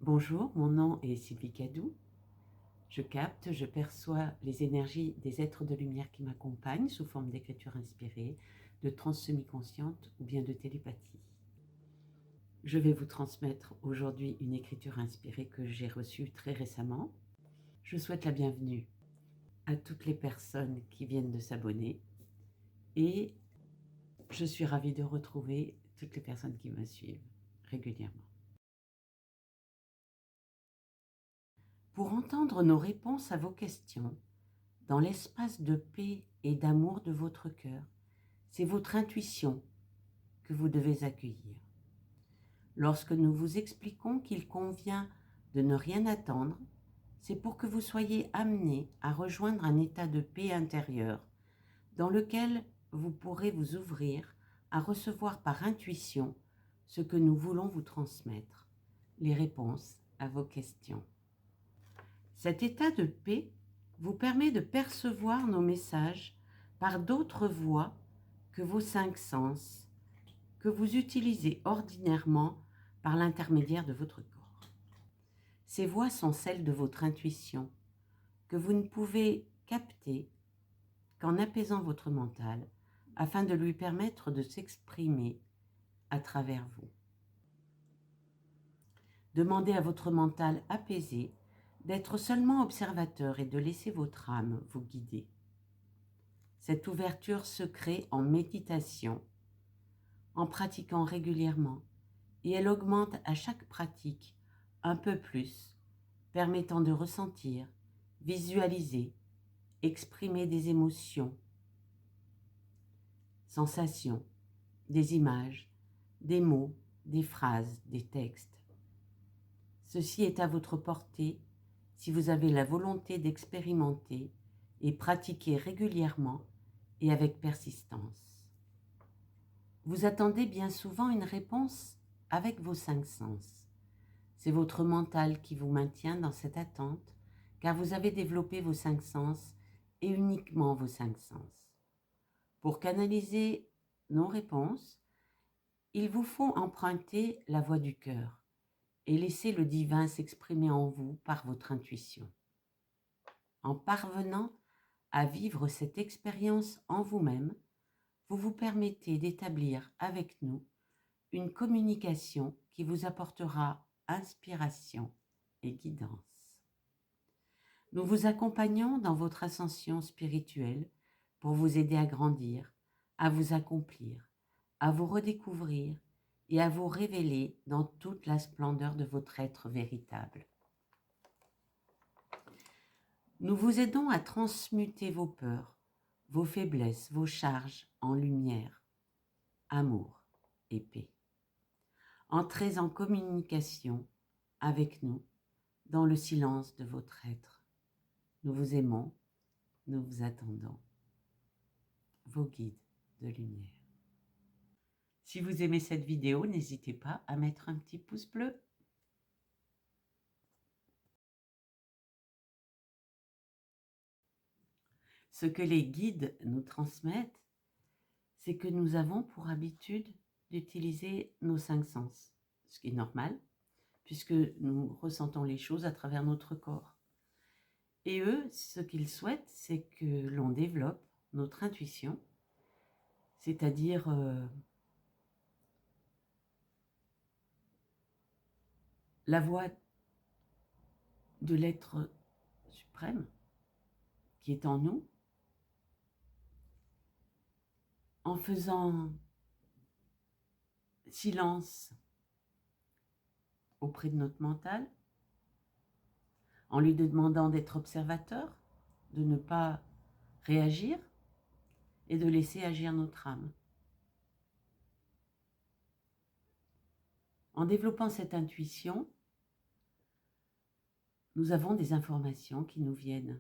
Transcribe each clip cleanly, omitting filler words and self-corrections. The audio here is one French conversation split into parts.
Bonjour, mon nom est Sylvie Cadou. Je capte, je perçois les énergies des êtres de lumière qui m'accompagnent sous forme d'écriture inspirée, de transe semi-consciente ou bien de télépathie. Je vais vous transmettre aujourd'hui une écriture inspirée que j'ai reçue très récemment. Je souhaite la bienvenue à toutes les personnes qui viennent de s'abonner et je suis ravie de retrouver toutes les personnes qui me suivent régulièrement. Pour entendre nos réponses à vos questions, dans l'espace de paix et d'amour de votre cœur, c'est votre intuition que vous devez accueillir. Lorsque nous vous expliquons qu'il convient de ne rien attendre, c'est pour que vous soyez amenés à rejoindre un état de paix intérieure dans lequel vous pourrez vous ouvrir à recevoir par intuition ce que nous voulons vous transmettre, les réponses à vos questions. Cet état de paix vous permet de percevoir nos messages par d'autres voies que vos 5 sens, que vous utilisez ordinairement par l'intermédiaire de votre corps. Ces voies sont celles de votre intuition, que vous ne pouvez capter qu'en apaisant votre mental, afin de lui permettre de s'exprimer à travers vous. Demandez à votre mental apaisé d'être seulement observateur et de laisser votre âme vous guider. Cette ouverture se crée en méditation, en pratiquant régulièrement, et elle augmente à chaque pratique un peu plus, permettant de ressentir, visualiser, exprimer des émotions, sensations, des images, des mots, des phrases, des textes. Ceci est à votre portée si vous avez la volonté d'expérimenter et pratiquer régulièrement et avec persistance. Vous attendez bien souvent une réponse avec vos 5 sens. C'est votre mental qui vous maintient dans cette attente, car vous avez développé vos 5 sens et uniquement vos 5 sens. Pour canaliser nos réponses, il vous faut emprunter la voie du cœur et laisser le divin s'exprimer en vous par votre intuition. En parvenant à vivre cette expérience en vous-même, vous vous permettez d'établir avec nous une communication qui vous apportera inspiration et guidance. Nous vous accompagnons dans votre ascension spirituelle pour vous aider à grandir, à vous accomplir, à vous redécouvrir et à vous révéler dans toute la splendeur de votre être véritable. Nous vous aidons à transmuter vos peurs, vos faiblesses, vos charges en lumière, amour et paix. Entrez en communication avec nous dans le silence de votre être. Nous vous aimons, nous vous attendons. Vos guides de lumière. Si vous aimez cette vidéo, n'hésitez pas à mettre un petit pouce bleu. Ce que les guides nous transmettent, c'est que nous avons pour habitude d'utiliser nos 5 sens, ce qui est normal, puisque nous ressentons les choses à travers notre corps. Et eux, ce qu'ils souhaitent, c'est que l'on développe notre intuition, c'est-à-dire la voix de l'être suprême qui est en nous, en faisant silence auprès de notre mental, en lui demandant d'être observateur, de ne pas réagir et de laisser agir notre âme. En développant cette intuition, nous avons des informations qui nous viennent.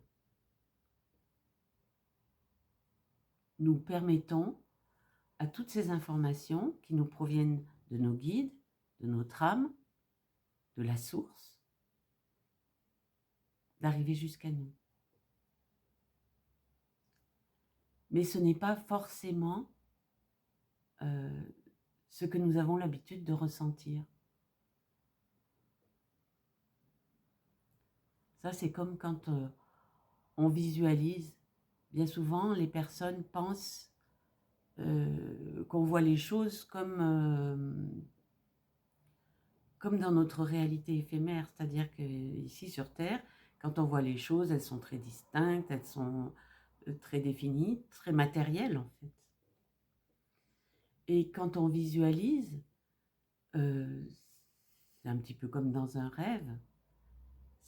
Nous permettons à toutes ces informations qui nous proviennent de nos guides, de notre âme, de la source, d'arriver jusqu'à nous. Mais ce n'est pas forcément ce que nous avons l'habitude de ressentir. Ça, c'est comme quand on visualise. Bien souvent, les personnes pensent qu'on voit les choses comme dans notre réalité éphémère. C'est-à-dire qu'ici, sur Terre, quand on voit les choses, elles sont très distinctes, elles sont très définies, très matérielles, en fait. Et quand on visualise, c'est un petit peu comme dans un rêve.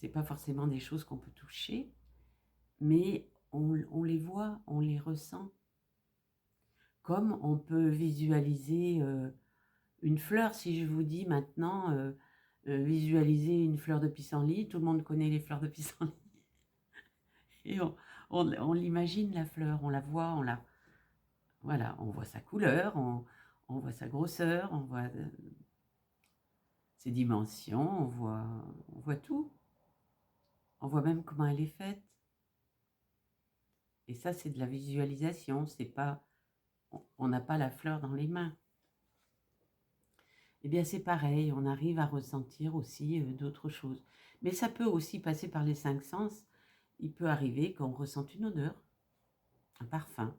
C'est pas forcément des choses qu'on peut toucher, mais on les voit, on les ressent. Comme on peut visualiser une fleur. Si je vous dis maintenant, visualiser une fleur de pissenlit, tout le monde connaît les fleurs de pissenlit. Et on l'imagine, la fleur, on la voit, voilà, on voit sa couleur, on voit sa grosseur, on voit ses dimensions, on voit tout. On voit même comment elle est faite. Et ça, c'est de la visualisation, c'est pas, on n'a pas la fleur dans les mains. Eh bien, c'est pareil, on arrive à ressentir aussi d'autres choses. Mais ça peut aussi passer par les 5 sens. Il peut arriver qu'on ressente une odeur, un parfum.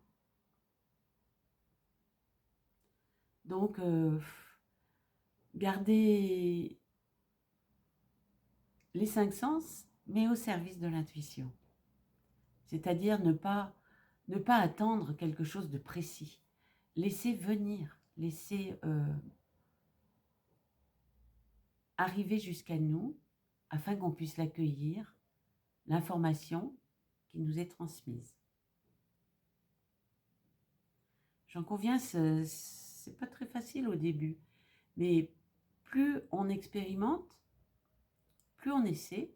Donc, gardez les 5 sens, mais au service de l'intuition. C'est-à-dire ne pas attendre quelque chose de précis. Laissez venir, laissez arriver jusqu'à nous afin qu'on puisse l'accueillir, l'information qui nous est transmise. J'en conviens, c'est pas très facile au début, mais plus on expérimente, plus on essaie,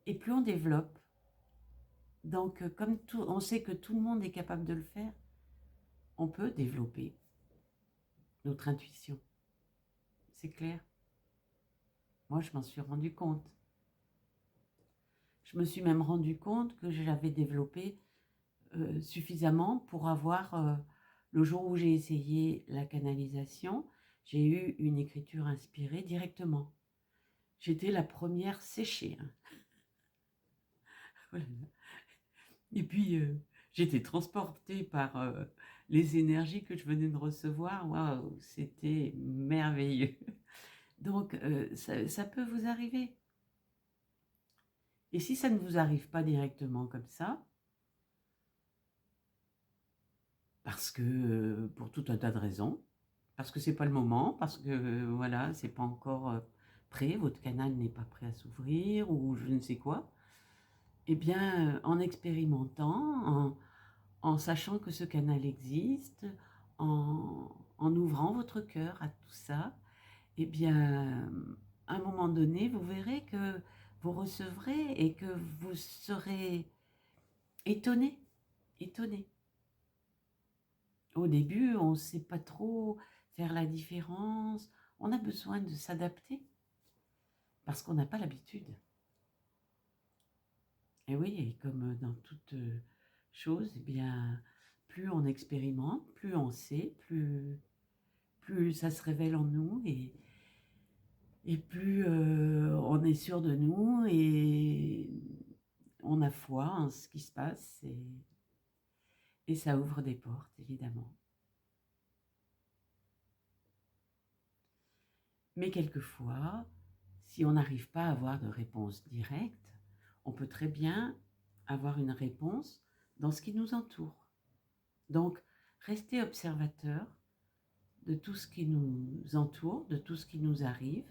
et plus on développe. Donc, comme on sait que tout le monde est capable de le faire, on peut développer notre intuition. C'est clair. Moi, je m'en suis rendu compte. Je me suis même rendu compte que j'avais développé suffisamment pour avoir, le jour où j'ai essayé la canalisation, j'ai eu une écriture inspirée directement. J'étais la première séchée. Hein. Voilà. Et puis, j'étais transportée par les énergies que je venais de recevoir. Waouh, c'était merveilleux. Donc, ça peut vous arriver. Et si ça ne vous arrive pas directement comme ça, parce que pour tout un tas de raisons, parce que c'est pas le moment, parce que voilà, c'est pas encore prêt, votre canal n'est pas prêt à s'ouvrir ou je ne sais quoi, eh bien, en expérimentant, en sachant que ce canal existe, en ouvrant votre cœur à tout ça, eh bien, à un moment donné, vous verrez que vous recevrez et que vous serez étonné, étonné. Au début, on ne sait pas trop faire la différence, on a besoin de s'adapter parce qu'on n'a pas l'habitude. Et oui, et comme dans toute chose, eh bien, plus on expérimente, plus on sait, plus ça se révèle en nous et plus on est sûr de nous et on a foi en ce qui se passe et ça ouvre des portes, évidemment. Mais quelquefois, si on n'arrive pas à avoir de réponse directe, on peut très bien avoir une réponse dans ce qui nous entoure. Donc, restez observateur de tout ce qui nous entoure, de tout ce qui nous arrive,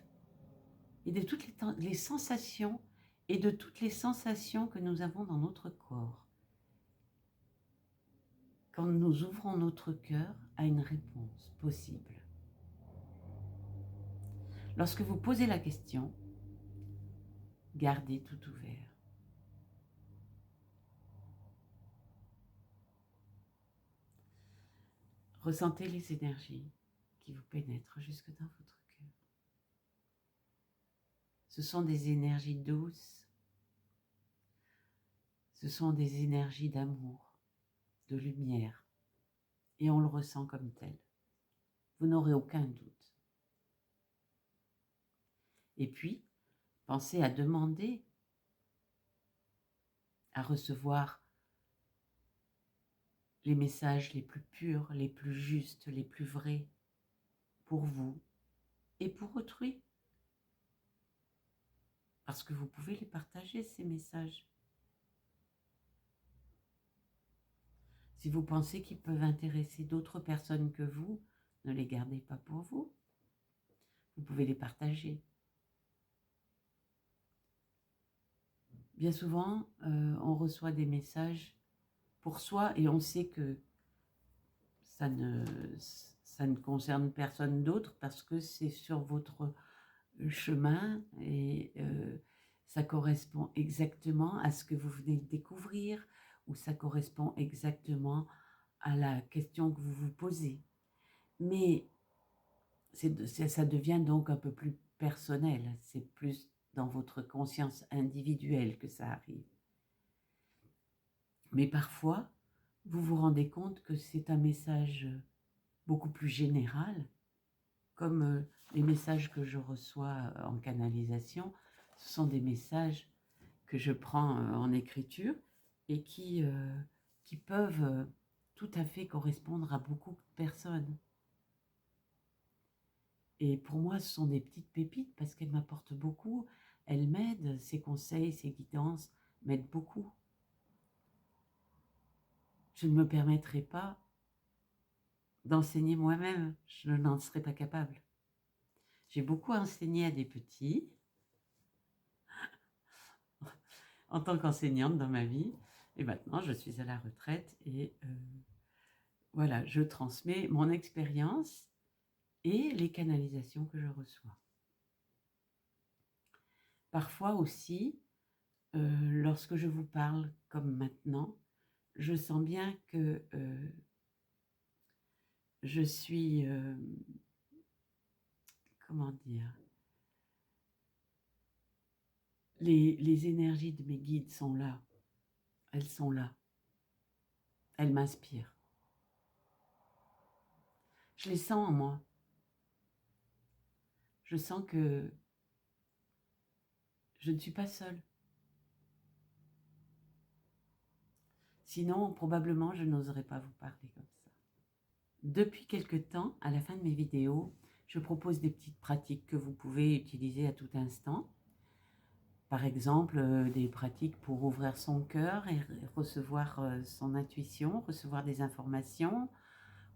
et de toutes les sensations et de toutes les sensations que nous avons dans notre corps. Quand nous ouvrons notre cœur à une réponse possible. Lorsque vous posez la question, gardez tout ouvert. Ressentez les énergies qui vous pénètrent jusque dans votre cœur. Ce sont des énergies douces, ce sont des énergies d'amour, de lumière, et on le ressent comme tel. Vous n'aurez aucun doute. Et puis, Pensez à demander à recevoir les messages les plus purs, les plus justes, les plus vrais pour vous et pour autrui. Parce que vous pouvez les partager, ces messages. Si vous pensez qu'ils peuvent intéresser d'autres personnes que vous, ne les gardez pas pour vous. Vous pouvez les partager. Bien souvent, on reçoit des messages pour soi et on sait que ça ne concerne personne d'autre parce que c'est sur votre chemin et ça correspond exactement à ce que vous venez de découvrir ou ça correspond exactement à la question que vous vous posez. Mais ça devient donc un peu plus personnel, c'est plus dans votre conscience individuelle que ça arrive. Mais parfois, vous vous rendez compte que c'est un message beaucoup plus général, comme les messages que je reçois en canalisation, ce sont des messages que je prends en écriture et qui peuvent tout à fait correspondre à beaucoup de personnes. Et pour moi, ce sont des petites pépites parce qu'elles m'apportent beaucoup, elles m'aident, ces conseils, ces guidances m'aident beaucoup. Je ne me permettrai pas d'enseigner moi-même, je n'en serais pas capable. J'ai beaucoup enseigné à des petits en tant qu'enseignante dans ma vie et maintenant je suis à la retraite et voilà, je transmets mon expérience et les canalisations que je reçois. Parfois aussi, lorsque je vous parle comme maintenant, je sens bien que je suis, comment dire, les énergies de mes guides sont là, elles sont là, elles m'inspirent. Je les sens en moi. Je sens que je ne suis pas seule. Sinon, probablement, je n'oserais pas vous parler comme ça. Depuis quelque temps, à la fin de mes vidéos, je propose des petites pratiques que vous pouvez utiliser à tout instant. Par exemple, des pratiques pour ouvrir son cœur et recevoir son intuition, recevoir des informations.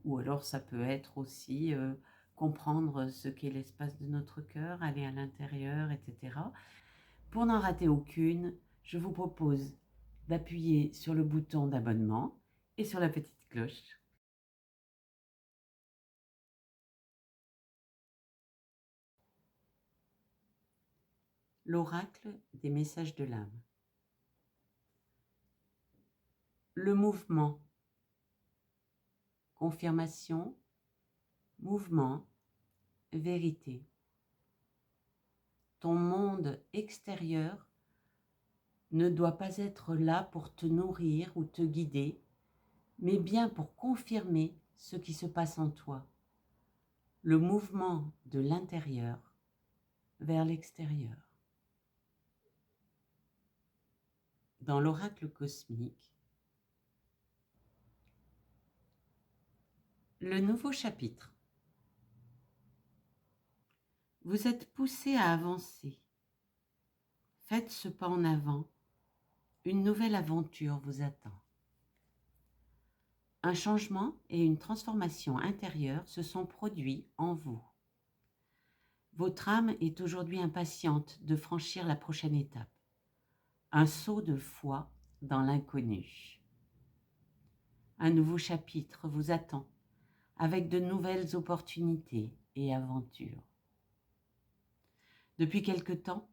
Ou alors ça peut être aussi comprendre ce qu'est l'espace de notre cœur, aller à l'intérieur, etc. Pour n'en rater aucune, je vous propose d'appuyer sur le bouton d'abonnement et sur la petite cloche. L'oracle des messages de l'âme. Le mouvement. Confirmation, mouvement, vérité. Ton monde extérieur ne doit pas être là pour te nourrir ou te guider, mais bien pour confirmer ce qui se passe en toi. Le mouvement de l'intérieur vers l'extérieur. Dans l'oracle cosmique, le nouveau chapitre. Vous êtes poussé à avancer. Faites ce pas en avant. Une nouvelle aventure vous attend. Un changement et une transformation intérieure se sont produits en vous. Votre âme est aujourd'hui impatiente de franchir la prochaine étape. Un saut de foi dans l'inconnu. Un nouveau chapitre vous attend avec de nouvelles opportunités et aventures. Depuis quelque temps,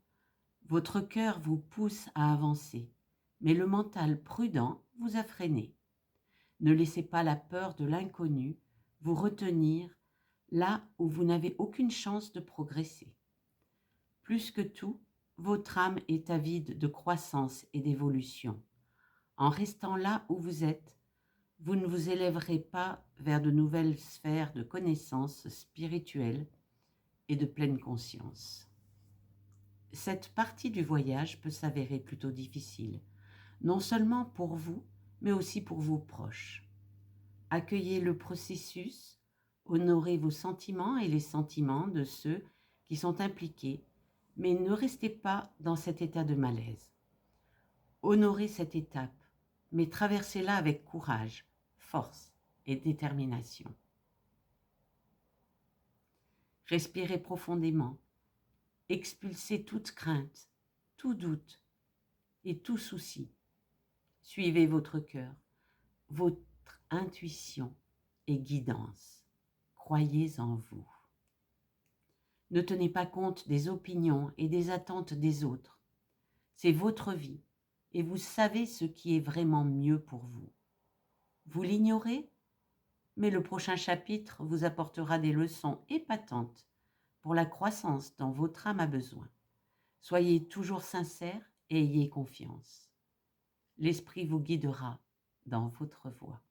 votre cœur vous pousse à avancer, mais le mental prudent vous a freiné. Ne laissez pas la peur de l'inconnu vous retenir là où vous n'avez aucune chance de progresser. Plus que tout, votre âme est avide de croissance et d'évolution. En restant là où vous êtes, vous ne vous élèverez pas vers de nouvelles sphères de connaissances spirituelles et de pleine conscience. cette partie du voyage peut s'avérer plutôt difficile, non seulement pour vous, mais aussi pour vos proches. Accueillez le processus, honorez vos sentiments et les sentiments de ceux qui sont impliqués, mais ne restez pas dans cet état de malaise. Honorez cette étape, mais traversez-la avec courage, force et détermination. Respirez profondément, expulsez toute crainte, tout doute et tout souci. Suivez votre cœur, votre intuition et guidance. Croyez en vous. Ne tenez pas compte des opinions et des attentes des autres. C'est votre vie et vous savez ce qui est vraiment mieux pour vous. Vous l'ignorez, mais le prochain chapitre vous apportera des leçons épatantes pour la croissance dont votre âme a besoin. Soyez toujours sincère et ayez confiance. L'esprit vous guidera dans votre voie.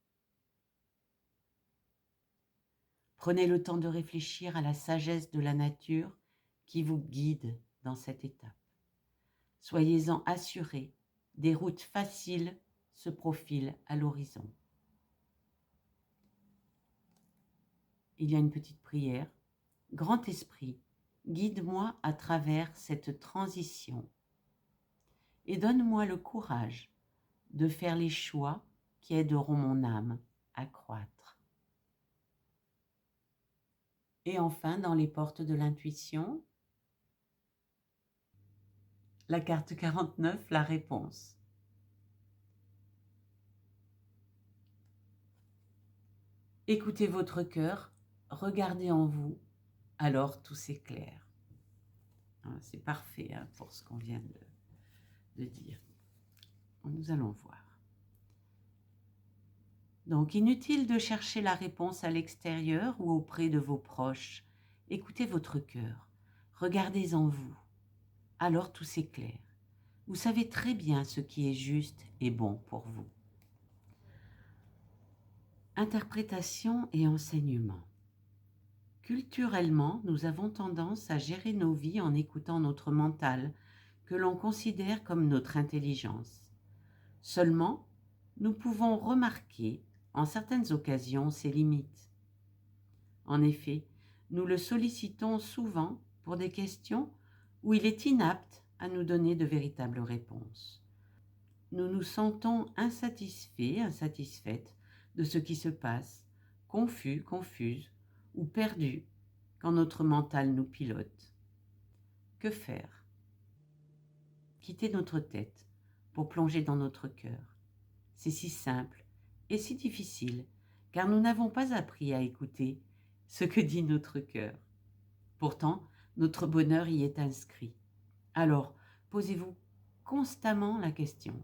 Prenez le temps de réfléchir à la sagesse de la nature qui vous guide dans cette étape. Soyez-en assurés, des routes faciles se profilent à l'horizon. Il y a une petite prière. Grand Esprit, guide-moi à travers cette transition et donne-moi le courage de faire les choix qui aideront mon âme à croître. Et enfin, dans les portes de l'intuition, la carte 49, la réponse. Écoutez votre cœur, regardez en vous, alors tout s'éclaire. C'est parfait pour ce qu'on vient de dire. Nous allons voir. Donc, inutile de chercher la réponse à l'extérieur ou auprès de vos proches. Écoutez votre cœur, regardez en vous, alors tout s'éclaire. Vous savez très bien ce qui est juste et bon pour vous. Interprétation et enseignement. Culturellement, nous avons tendance à gérer nos vies en écoutant notre mental, que l'on considère comme notre intelligence. Seulement, nous pouvons remarquer, en certaines occasions, ses limites. En effet, nous le sollicitons souvent pour des questions où il est inapte à nous donner de véritables réponses. Nous nous sentons insatisfaits, insatisfaites de ce qui se passe, confus, confuses ou perdus quand notre mental nous pilote. Que faire? Quitter notre tête pour plonger dans notre cœur. C'est si simple et si difficile, car nous n'avons pas appris à écouter ce que dit notre cœur. Pourtant, notre bonheur y est inscrit. Alors, posez-vous constamment la question: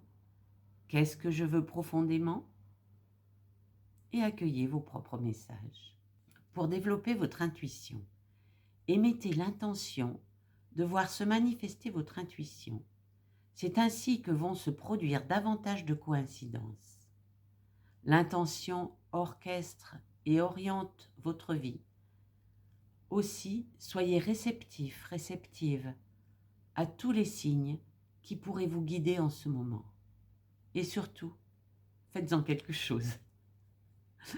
qu'est-ce que je veux profondément? Et accueillez vos propres messages. Pour développer votre intuition, émettez l'intention de voir se manifester votre intuition. C'est ainsi que vont se produire davantage de coïncidences. L'intention orchestre et oriente votre vie. Aussi, soyez réceptif, réceptive à tous les signes qui pourraient vous guider en ce moment. Et surtout, faites-en quelque chose.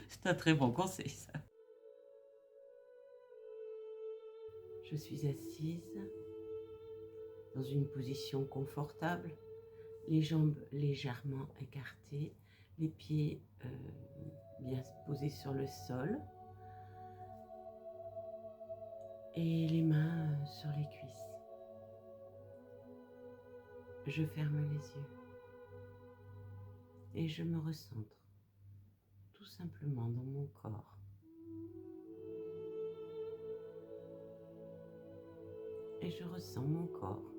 C'est un très bon conseil, ça. Je suis assise dans une position confortable, les jambes légèrement écartées, les pieds bien posés sur le sol et les mains sur les cuisses. Je ferme les yeux et je me recentre tout simplement dans mon corps. Et je ressens mon corps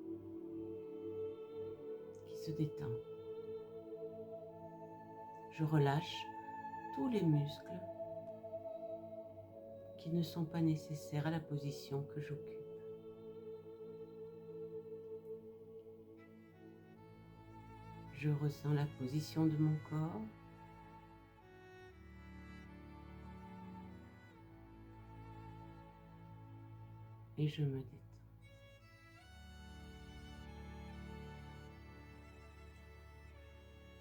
qui se détend. Je relâche tous les muscles qui ne sont pas nécessaires à la position que j'occupe. Je ressens la position de mon corps. Et je me détends.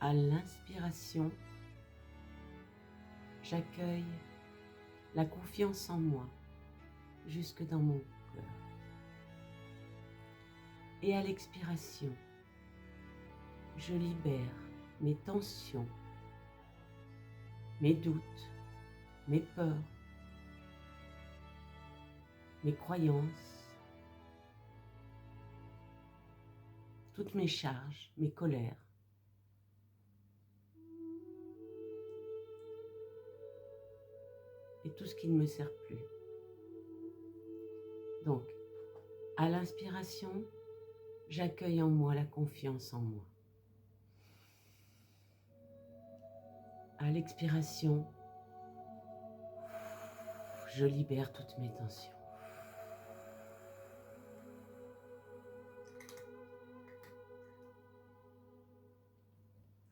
À l'inspiration, j'accueille la confiance en moi jusque dans mon cœur. Et à l'expiration, je libère mes tensions, mes doutes, mes peurs, mes croyances, toutes mes charges, mes colères. Et tout ce qui ne me sert plus. Donc, à l'inspiration, j'accueille en moi la confiance en moi. À l'expiration, je libère toutes mes tensions.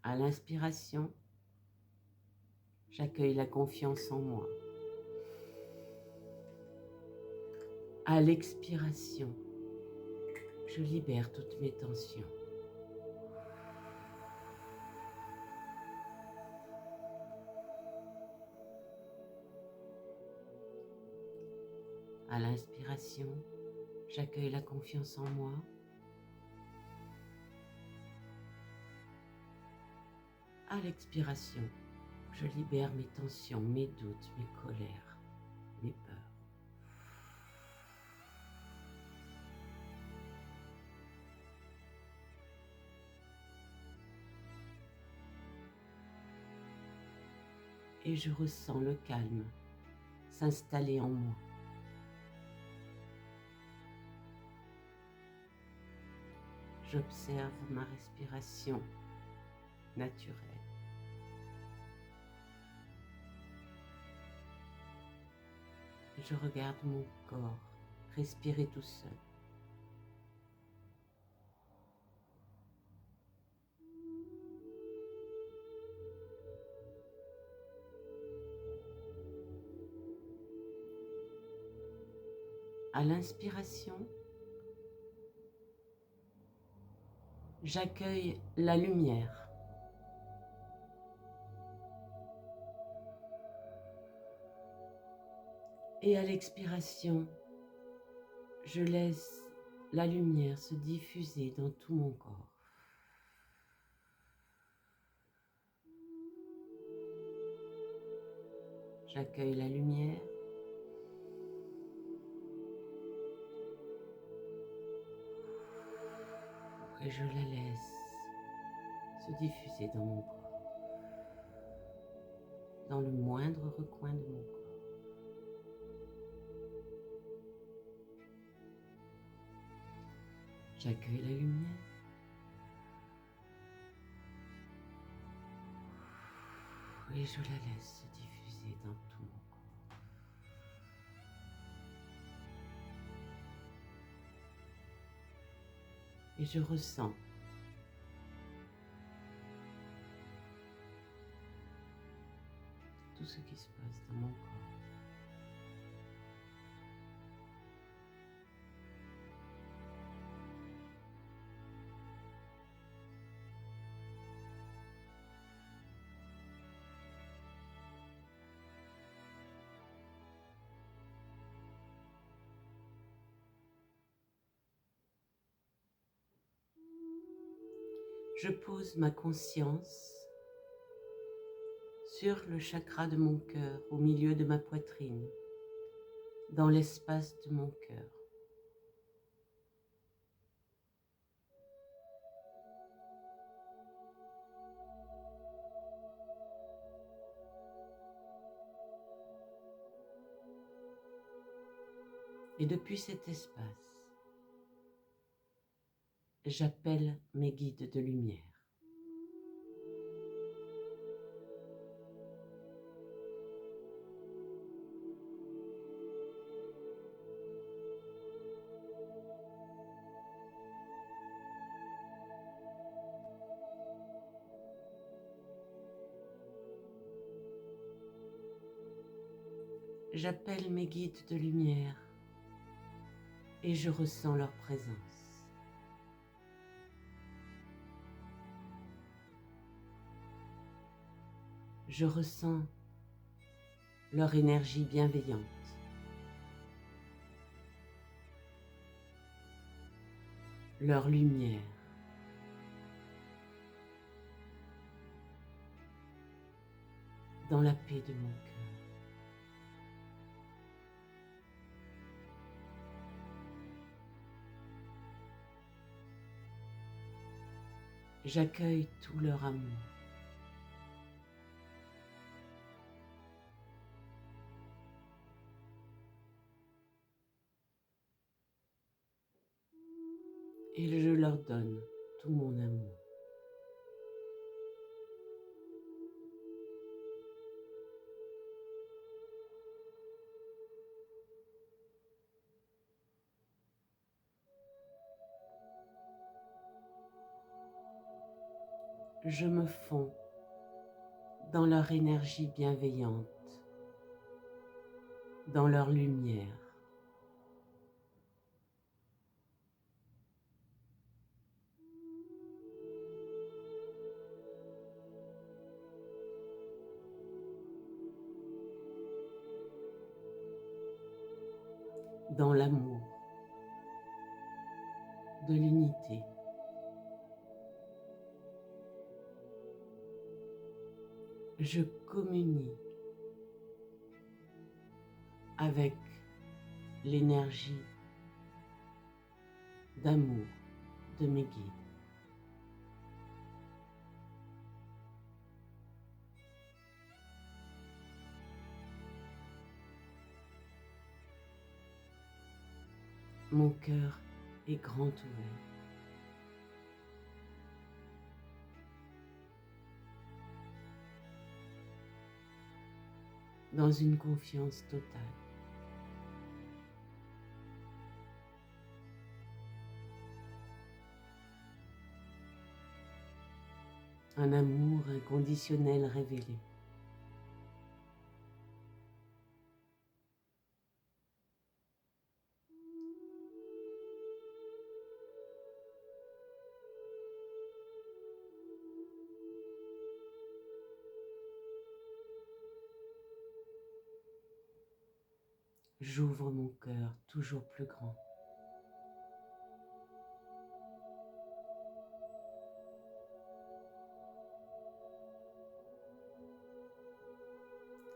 À l'inspiration, j'accueille la confiance en moi. À l'expiration, je libère toutes mes tensions. À l'inspiration, j'accueille la confiance en moi. À l'expiration, je libère mes tensions, mes doutes, mes colères, mes peurs. Et je ressens le calme s'installer en moi. J'observe ma respiration naturelle. Je regarde mon corps respirer tout seul. À l'inspiration, j'accueille la lumière. Et à l'expiration, je laisse la lumière se diffuser dans tout mon corps. J'accueille la lumière. Et je la laisse se diffuser dans mon corps, dans le moindre recoin de mon corps. J'accueille la lumière. Et je la laisse se diffuser dans tout mon corps. Et je ressens tout ce qui se passe dans mon corps. Je pose ma conscience sur le chakra de mon cœur, au milieu de ma poitrine, dans l'espace de mon cœur. Et depuis cet espace, j'appelle mes guides de lumière. J'appelle mes guides de lumière et je ressens leur présence. Je ressens leur énergie bienveillante. Leur lumière. Dans la paix de mon cœur. J'accueille tout leur amour. Et je leur donne tout mon amour. Je me fonds dans leur énergie bienveillante, dans leur lumière. Dans l'amour de l'unité. Je communie avec l'énergie d'amour de mes guides. Mon cœur est grand ouvert. Dans une confiance totale. Un amour inconditionnel révélé. J'ouvre mon cœur toujours plus grand.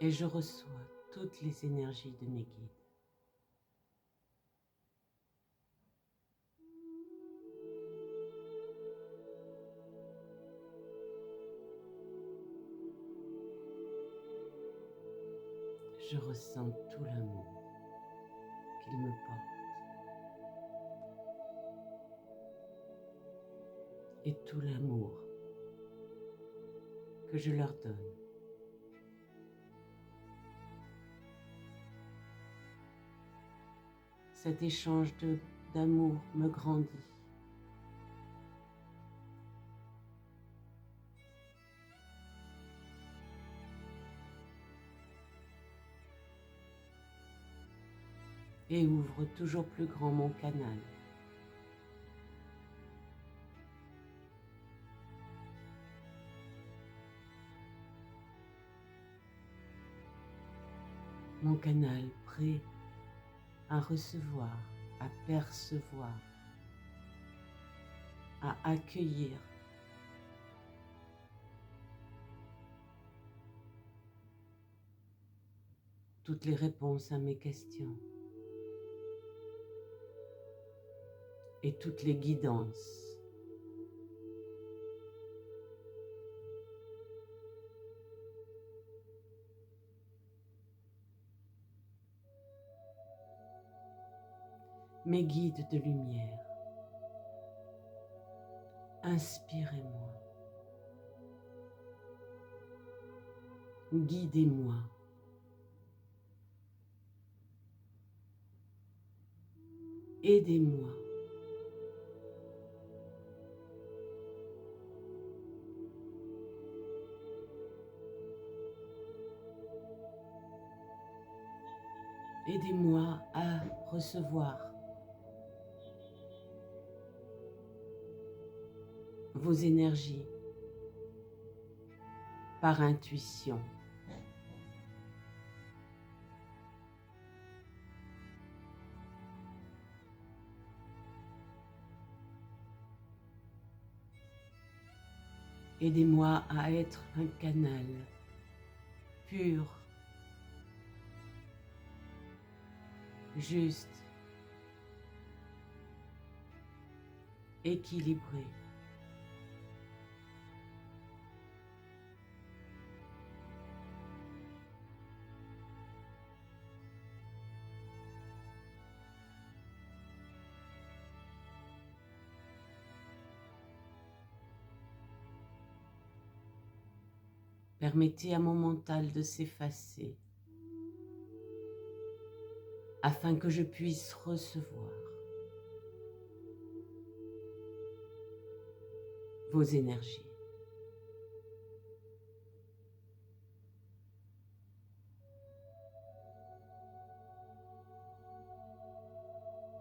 Et je reçois toutes les énergies de mes guides. Je ressens tout l'amour qu'ils me portent et tout l'amour que je leur donne. Cet échange d'amour me grandit. Et ouvre toujours plus grand mon canal. Mon canal prêt à recevoir, à percevoir, à accueillir toutes les réponses à mes questions et toutes les guidances. Mes guides de lumière, inspirez-moi, guidez-moi, aidez-moi, aidez-moi à recevoir vos énergies par intuition. Aidez-moi à être un canal pur, juste, équilibré. Permettez à mon mental de s'effacer afin que je puisse recevoir vos énergies.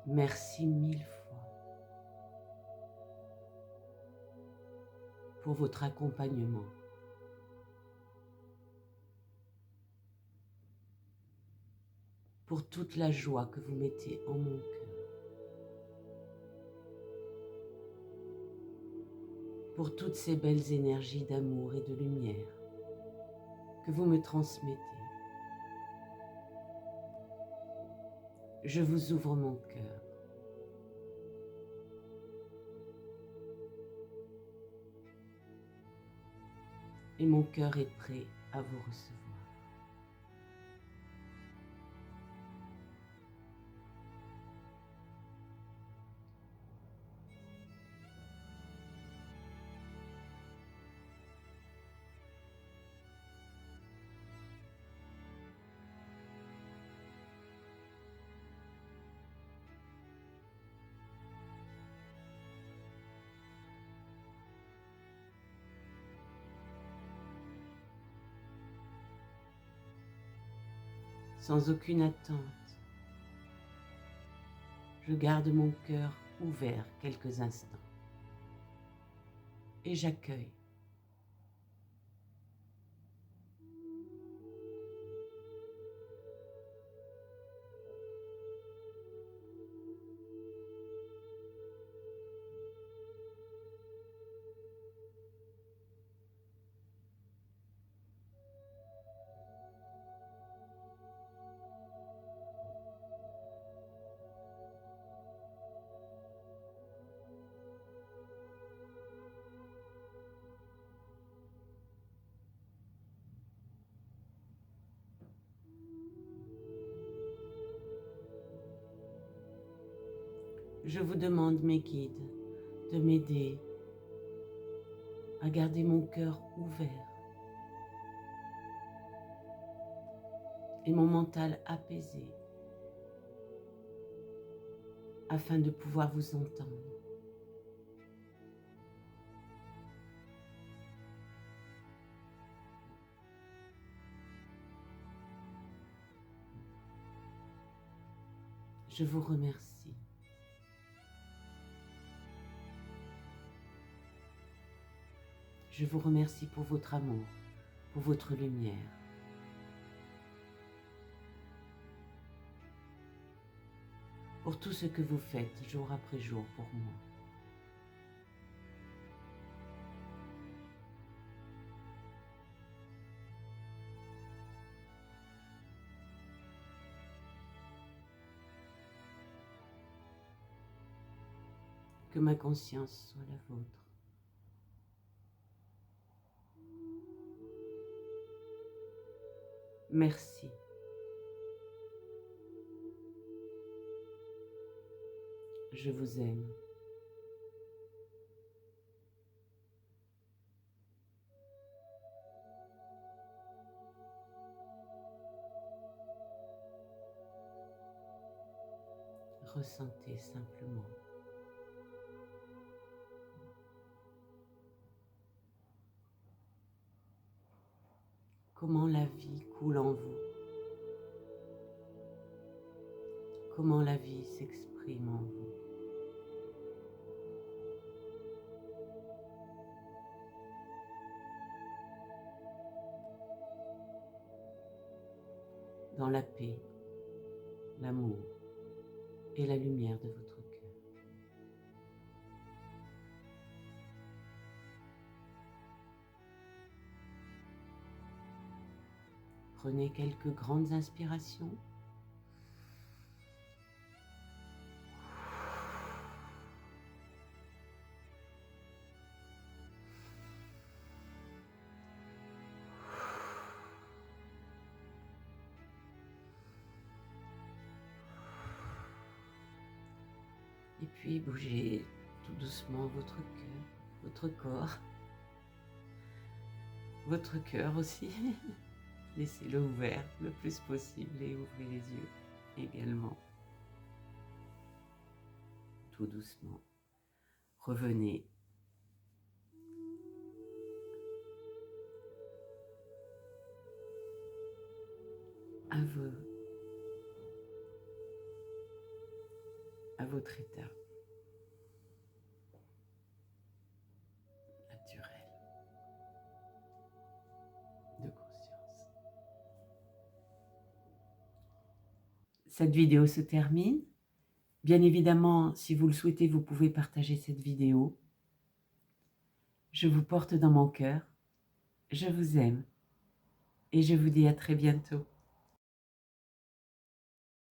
Merci 1000 fois pour votre accompagnement. Pour toute la joie que vous mettez en mon cœur. Pour toutes ces belles énergies d'amour et de lumière que vous me transmettez. Je vous ouvre mon cœur. Et mon cœur est prêt à vous recevoir. Sans aucune attente, je garde mon cœur ouvert quelques instants et j'accueille. Je vous demande, mes guides, de m'aider à garder mon cœur ouvert et mon mental apaisé afin de pouvoir vous entendre. Je vous remercie. Je vous remercie pour votre amour, pour votre lumière. Pour tout ce que vous faites jour après jour pour moi. Que ma conscience soit la vôtre. Merci. Je vous aime. Ressentez simplement. Comment la vie coule en vous. Comment la vie s'exprime en vous. dans la paix, l'amour et la lumière de votre cœur. Prenez quelques grandes inspirations. Et puis bougez tout doucement votre cœur, votre corps, votre cœur aussi. Laissez-le ouvert le plus possible et ouvrez les yeux également. Tout doucement. Revenez. À votre état naturel de conscience. Cette vidéo se termine. Bien évidemment, si vous le souhaitez, vous pouvez partager cette vidéo. Je vous porte dans mon cœur. Je vous aime et je vous dis à très bientôt.